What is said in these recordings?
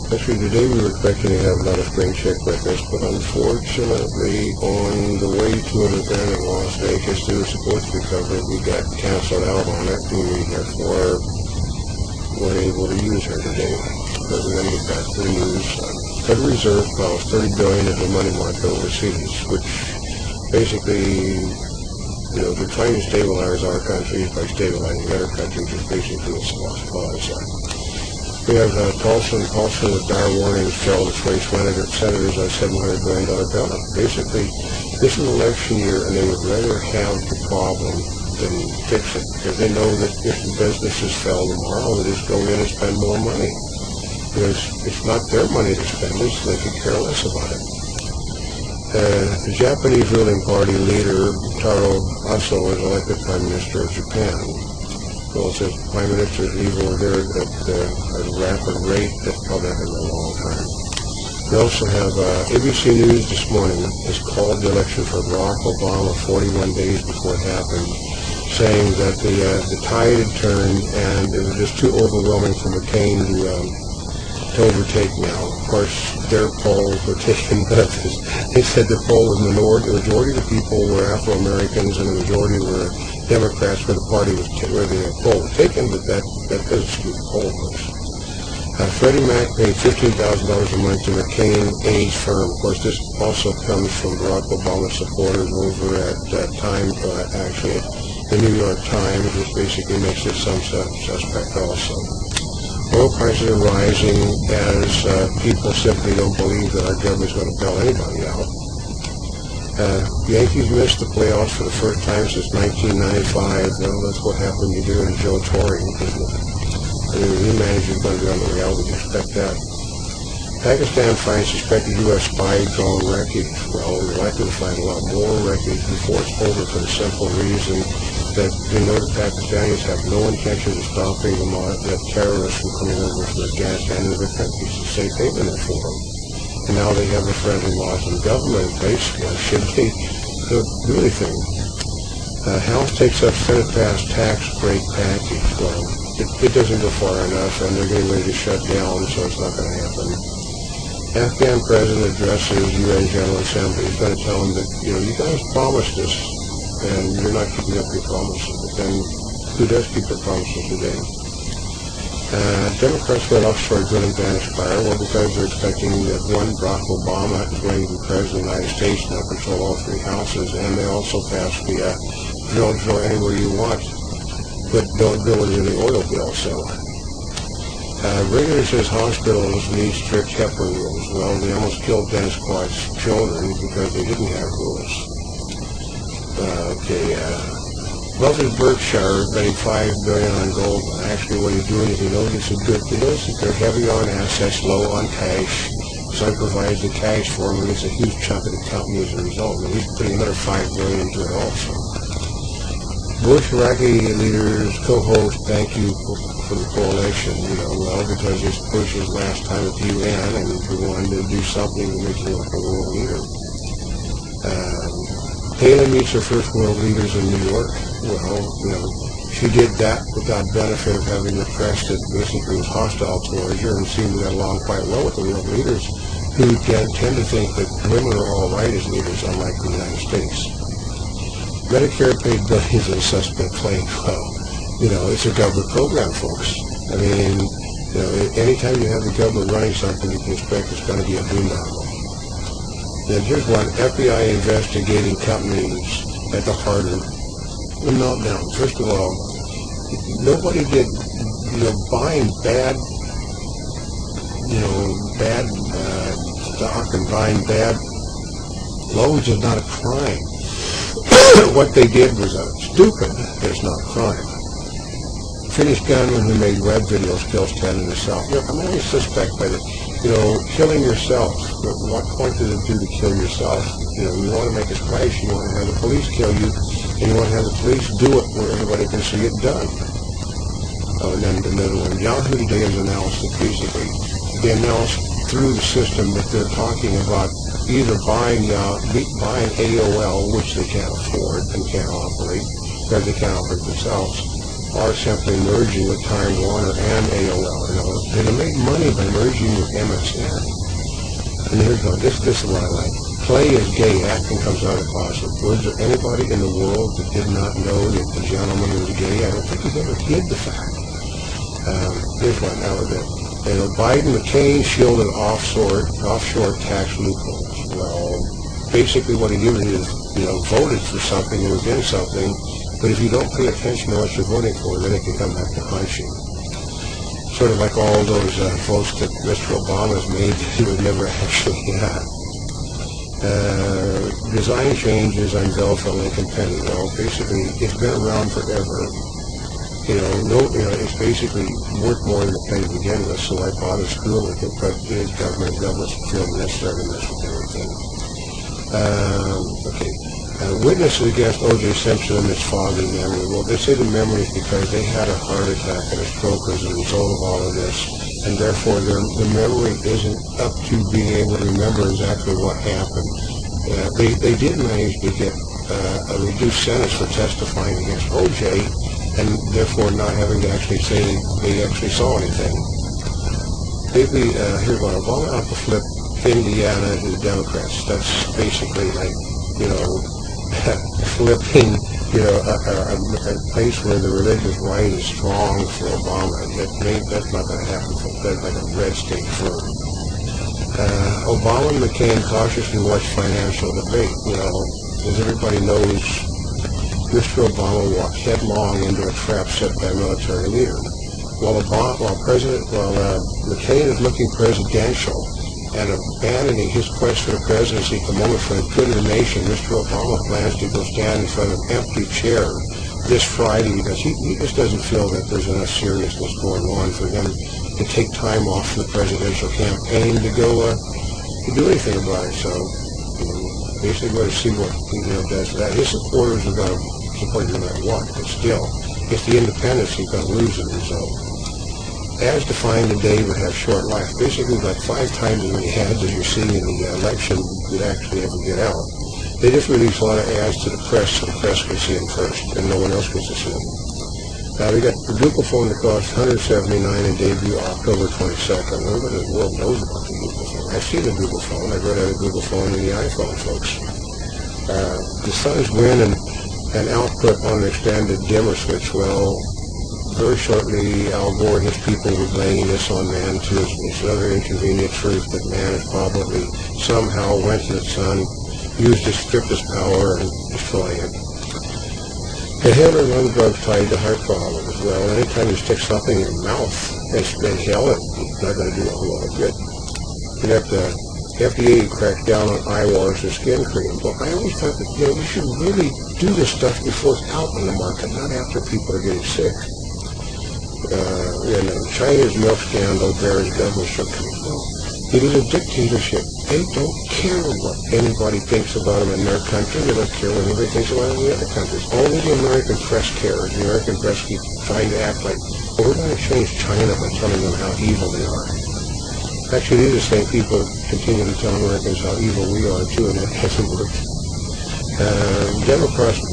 Actually, today we were expecting to have another spring check with us, but unfortunately, on the way to an event in Las Vegas that was supposed to be covered, we got canceled out on it, and we therefore weren't able to use her today. But we're going to get back to the news. Federal Reserve files $30 billion into money market overseas, which basically, they're trying to stabilize our country by stabilizing other countries, which basically is lost cause. We have Paulson with dire warnings tell the sway senators a $700 billion bill. Basically, this is an election year, and they would rather have the problem than fix it, because they know that if the businesses fell tomorrow, they just go in and spend more money. Because it's not their money to spend, so they could care less about it. The Japanese ruling party leader, Taro Aso, was elected Prime Minister of Japan. Well, it says Prime Minister is evil here at a rapid rate that's probably not going to be a long time. We also have ABC News this morning has called the election for Barack Obama 41 days before it happened, saying that the tide had turned and it was just too overwhelming for McCain to overtake now. Of course, their polls were taken none of this. They said the poll was the majority of the people were Afro-Americans and the majority were Democrats where the poll was taken, but that doesn't skew the poll much. Freddie Mac paid $15,000 a month to McCain A's firm. Of course, this also comes from Barack Obama supporters over at actually the New York Times, which basically makes it some suspect also. Oil prices are rising as people simply don't believe that our government's going to bail anybody out. Yankees missed the playoffs for the first time since 1995. Well, that's what happened to do to Joe Torre. The new manager is going to be on the rail. We expect that. Pakistan finds suspected U.S. spy drone wreckage. Well, we're likely to find a lot more wreckage before it's over for the simple reason that they know the Pakistanis have no intention of stopping the terrorists from coming over from Afghanistan and other countries to safe haven there for them. And now they have a friendly Muslim government in place. Why should they do anything? House takes up Senate-passed tax break package. Well, it doesn't go far enough, and they're getting ready to shut down, so it's not going to happen. Afghan president addresses UN General Assembly. He's going to tell them that, you guys promised us, and you're not keeping up your promises. But then, who does keep their promises today? Democrats got offshore drilling ban expire. Well, because they're expecting that one, Barack Obama is going to be president of the United States and they'll control all three houses, and they also passed the drill anywhere you want, but don't drill it in the oil bill. So, Regular says hospitals need strict HEPA rules. Well, they almost killed Dennis Quad's children because they didn't have rules. Buffett Berkshire betting $5 billion on gold. Actually, what he's doing is he knows that they're heavy on assets, low on cash. So he provides the cash for him, and it's a huge chunk of the company as a result. And he's putting another $5 billion into it also. Bush Iraqi leaders co-host thank you for the coalition. Because it's Bush's last time at the UN, and he wanted to do something to make him like a world leader. Haley meets her first world leaders in New York. Well, she did that without benefit of having the press that basically was hostile towards her and seemed to get along quite well with the world leaders who tend to think that women are all right as leaders, unlike the United States. Medicare paid billions in suspect claims. Well, it's a government program, folks. I mean, anytime you have the government running something, you can expect it's going to be a boondoggle. Then here's one, FBI investigating companies at the heart of the meltdown. First of all, nobody did, buying bad stock and buying bad loans is not a crime. What they did was stupid, but it's not a crime. Finnish gunman who made web videos kills 10 in the South. I'm always suspect by the, killing yourself. What point does it do to kill yourself? You want to make a splash, you want to have the police kill you, and you want to have the police do it where everybody can see it done. And then the middle one, Yahoo today has announced that basically they announced through the system that they're talking about either buying AOL, which they can't afford and can't operate, because they can't operate themselves, are simply merging with Time Warner and AOL. You know, they make money by merging with MSN. And here's what this is what I like. Play is gay, acting comes out of the closet. Was there anybody in the world that did not know that the gentleman was gay? I don't think he's ever hid the fact. Here's one now that Biden McCain shielded offshore tax loopholes. Well, basically what he did is, voted for something and was in something, but if you don't pay attention to what you're voting for, then it can come back to haunt you. Sort of like all those votes that Mr. Obama's made that he would never actually have. Design changes unveiled for Lincoln Penny. Well, basically, it's been around forever. It's basically worth more than the penny to begin with, so I bought a screw with it, but it is government's feel necessary to mess with everything. Witnesses against O.J. Simpson and his foggy memory. Well, they say the memory is because they had a heart attack and a stroke as a result of all of this, and therefore the memory isn't up to being able to remember exactly what happened. They did manage to get a reduced sentence for testifying against O.J., and therefore not having to actually say they actually saw anything. Maybe, here's one, Obama out to flip Indiana to the Democrats. That's basically like, flipping, a place where the religious right is strong for Obama. That's not going to happen. That's like a red state firm. Obama and McCain cautiously watch financial debate. As everybody knows, Mr. Obama walked headlong into a trap set by a military leader. While McCain is looking presidential and abandoning his quest for the presidency at the moment for the good of the nation, Mr. Obama plans to go stand in front of an empty chair this Friday because he just doesn't feel that there's enough seriousness going on for him to take time off from the presidential campaign to go to do anything about it. So basically going to see what he does for that. His supporters are going to support him no matter what, but still, it's the independents he's going to lose as a result. As defined, the day would have short life. Basically, like 5 times as many ads as you're seeing in the election would actually ever get out. They just release a lot of ads to the press so the press can see them first, and no one else gets to see them. We got the Google phone that costs $179 and debut October 22nd. Nobody in the world knows about the Google phone. I've seen the Google phone. I've read out a Google phone and the iPhone, folks. The Suns win and output on an expanded dimmer switch. Well, very shortly, Al Gore and his people were blaming this on man, too. It's another inconvenient truth that man has probably somehow went to the sun, used to strip his power and destroy it. Inhaler lung drugs tied to heart problems. Well, anytime you stick something in your mouth and inhale it, it's not going to do a whole lot of good. You have to FDA cracked down on eye wash and skin cream. Well, I always thought that we should really do this stuff before it's out in the market, not after people are getting sick. China's milk scandal bears government shortcomings. Well, it is a dictatorship. They don't care what anybody thinks about them in their country. They don't care what anybody thinks about them in the other countries. Only the American press cares. The American press keeps trying to act like, well, we're going to change China by telling them how evil they are. Actually, these are the same people that continue to tell Americans how evil we are, too, and that hasn't worked. Democrats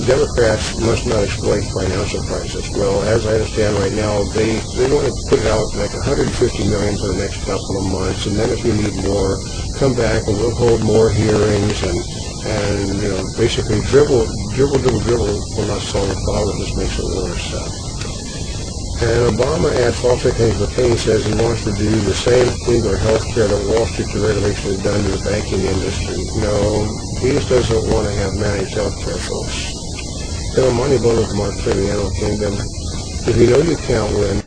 must not exploit financial crisis. Well, as I understand right now, they want to put it out like $150 million for the next couple of months, and then if we need more, come back and we'll hold more hearings and basically dribble will not solve the problem. It just makes it worse. And Obama adds false claims. McCain says he wants to do the same thing to health care that Wall Street regulation has done to the banking industry. No, he just doesn't want to have managed health care, folks. Moneyball of Mark for the Animal Kingdom. If you know you can't win,